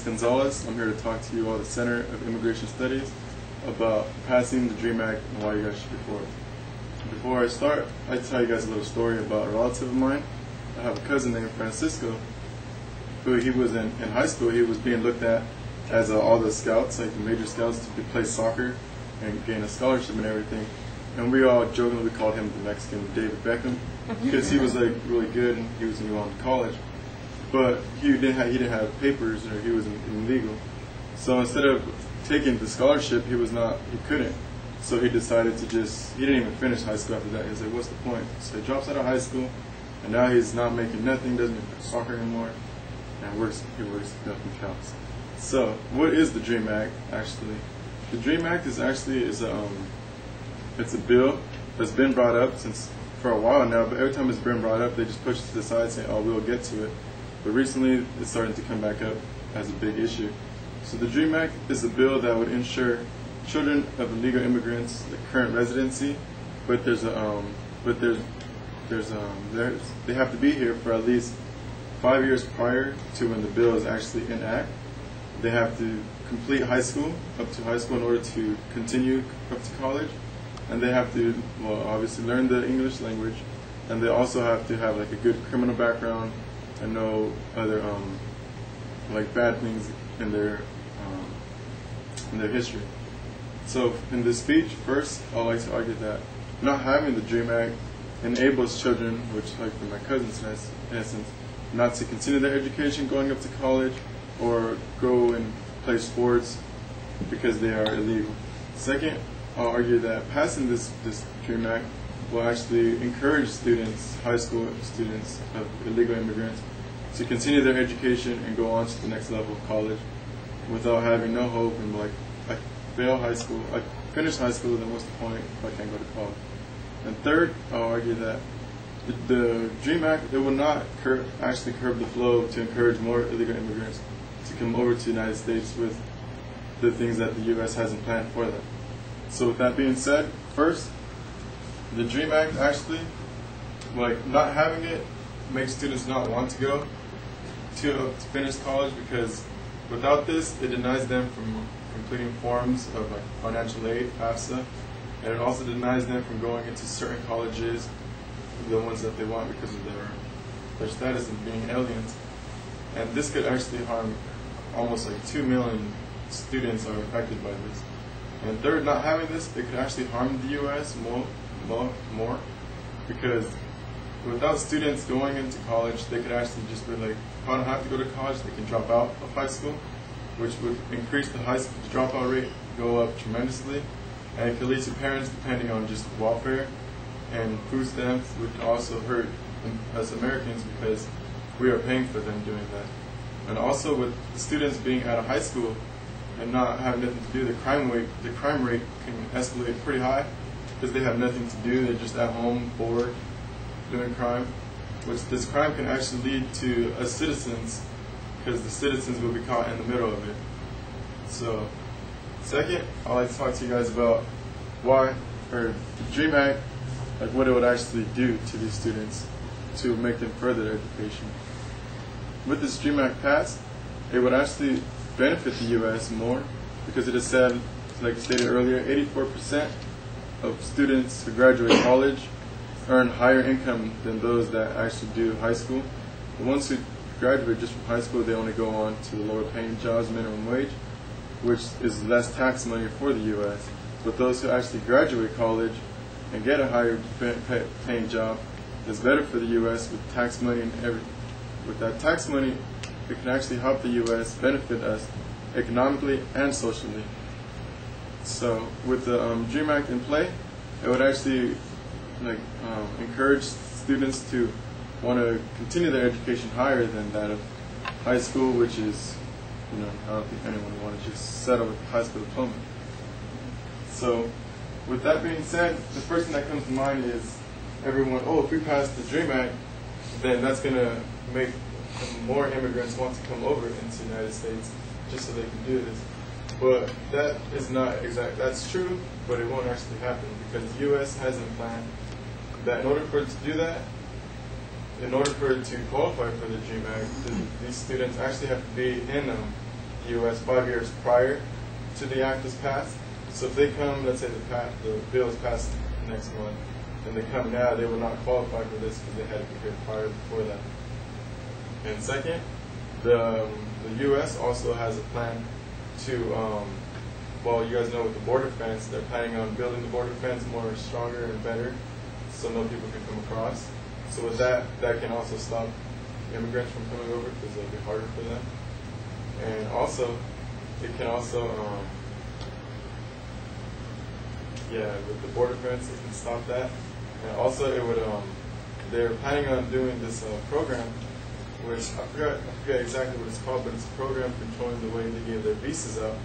Gonzalez. I'm here to talk to you all at the Center of Immigration Studies about passing the DREAM Act and why you guys should be for it. Before I start, I'd like to tell you guys a little story about a relative of mine. I have a cousin named Francisco, who he was in high school. He was being looked at as all the scouts, like the major scouts, to play soccer and gain a scholarship and everything. And we all jokingly called him the Mexican David Beckham because he was like really good and he was going to college. But he didn't have papers, or he was illegal. So instead of taking the scholarship, he couldn't. So he decided to he didn't even finish high school after that. He was like, what's the point? So he drops out of high school, and now he's not making nothing, doesn't even play soccer anymore, and he works nothing counts. So what is the DREAM Act actually? The DREAM Act is a bill that's been brought up for a while now, but every time it's been brought up, they just push it to the side saying, oh, we'll get to it. But recently, it's starting to come back up as a big issue. So the DREAM Act is a bill that would ensure children of illegal immigrants the current residency, but they have to be here for at least 5 years prior to when the bill is actually in act. They have to complete high school, up to high school, in order to continue up to college, and they have to, well, obviously learn the English language, and they also have to have like a good criminal background and no other like bad things in their history. So in this speech, first, I'd like to argue that not having the DREAM Act enables children, which like for my cousins in essence, not to continue their education going up to college or go and play sports because they are illegal. Second, I'll argue that passing this DREAM Act will actually encourage students, high school students of illegal immigrants, to continue their education and go on to the next level of college without having no hope and like, I fail high school, I finish high school, then what's the point if I can't go to college? And third, I'll argue that the DREAM Act, it will not actually curb the flow to encourage more illegal immigrants to come over to the United States with the things that the U.S. hasn't planned for them. So with that being said, first, the DREAM Act actually, like not having it makes students not want to go to finish college, because without this, it denies them from completing forms of like financial aid, FAFSA, and it also denies them from going into certain colleges, the ones that they want because of their status of being aliens. And this could actually harm almost like 2 million students are affected by this. And third, not having this, it could actually harm the U.S. more, because without students going into college, they could actually just be like, if I don't have to go to college, they can drop out of high school, which would increase the high school dropout rate, go up tremendously, and it could lead to parents depending on just welfare and food stamps, which also hurt us Americans because we are paying for them doing that. And also with the students being out of high school and not having nothing to do, the crime rate can escalate pretty high because they have nothing to do, they're just at home, bored, doing crime, which this crime can actually lead to us citizens, because the citizens will be caught in the middle of it. So, second, I'd like to talk to you guys about why, or the DREAM Act, like what it would actually do to these students to make them further their education. With this DREAM Act passed, it would actually benefit the U.S. more, because it is said, like stated earlier, 84% of students who graduate college earn higher income than those that actually do high school. The ones who graduate just from high school, they only go on to the lower paying jobs, minimum wage, which is less tax money for the U.S. But those who actually graduate college and get a higher paying job, is better for the U.S. with tax money and everything. With that tax money, it can actually help the U.S. benefit us economically and socially. So with the DREAM Act in play, it would actually encourage students to want to continue their education higher than that of high school, which is, I don't think anyone would want to just settle with a high school diploma. So with that being said, the first thing that comes to mind is everyone, oh, if we pass the DREAM Act, then that's going to make more immigrants want to come over into the United States just so they can do this. But that is not exact. That's true, but it won't actually happen, because the U.S. hasn't planned that in order for it to do that, in order for it to qualify for the DREAM Act, these students actually have to be in the U.S. 5 years prior to the act was passed. So if they come, let's say the bill is passed next month, and they come now, they will not qualify for this because they had to be here prior before that. And second, the U.S. also has a plan to, well, you guys know with the border fence, they're planning on building the border fence more stronger and better so no people can come across. So with that can also stop immigrants from coming over because it'll be harder for them. And also, it can also, with the border fence, it can stop that. And also, it would, they're planning on doing this program, which I forget exactly what it's called, but it's a program controlling the way they give their visas out,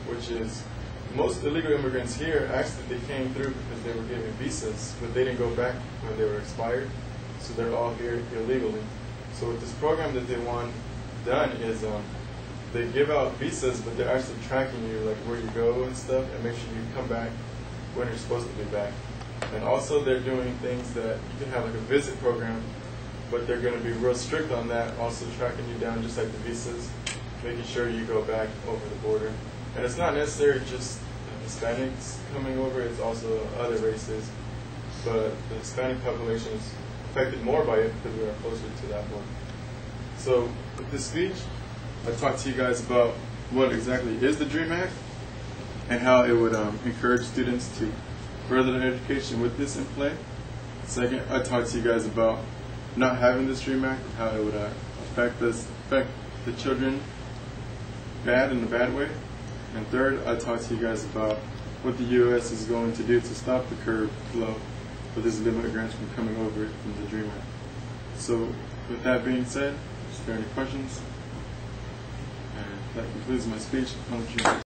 which is most illegal immigrants here, actually they came through because they were given visas, but they didn't go back when they were expired, so they're all here illegally. So with this program that they want done is they give out visas, but they're actually tracking you, like where you go and stuff, and make sure you come back when you're supposed to be back. And also they're doing things that you can have like a visit program, but they're going to be real strict on that, also tracking you down just like the visas, making sure you go back over the border. And it's not necessarily just Hispanics coming over, it's also other races, but the Hispanic population is affected more by it because we are closer to that one. So with this speech, I talked to you guys about what exactly is the DREAM Act and how it would encourage students to further their education with this in play. Second, I talked to you guys about not having this DREAM Act, how it would affect the children in a bad way. And third, I talked to you guys about what the U.S. is going to do to stop the curved flow for these immigrants from coming over from the DREAM Act. So with that being said, is there any questions? And that concludes my speech on the DREAM Act.